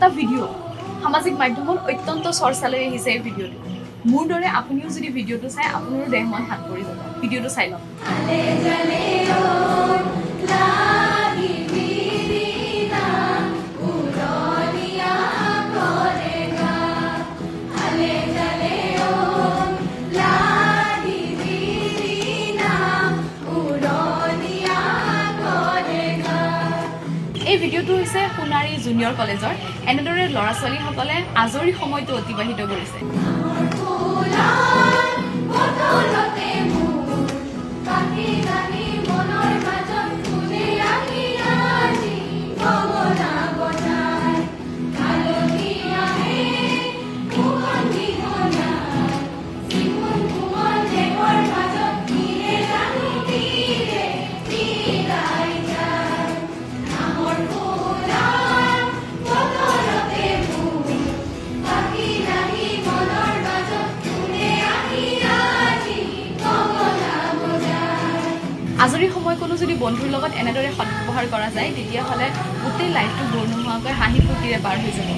এটা ভিডিঅ' সামাজিক মাধ্যমত অত্যন্ত চৰ্চালৈ আহিছে এই ভিডিঅ'টো মোৰ দৰে আপুনিও যদি ভিডিঅ'টো চাই আপোনাৰো দেহ মন হাত পৰি যাব ভিডিঅ'টো চাই লওক এই ভিডিঅ'টো হৈছে সোণাৰী জুনিয়ৰ কলেজৰ এনেদৰে ল'ৰা ছোৱালীসকলে আজৰি সময়টো অতিবাহিত কৰিছে আজৰি সময়কনো যদি বন্ধুৰ লগত এনেদৰে সদ্ব্যৱহাৰ কৰা যায় তেতিয়াহ'লে গোটেই লাইফটো বৰ নোহোৱাকৈ হাঁহি ফূৰ্তিৰে পাৰ হৈ যাব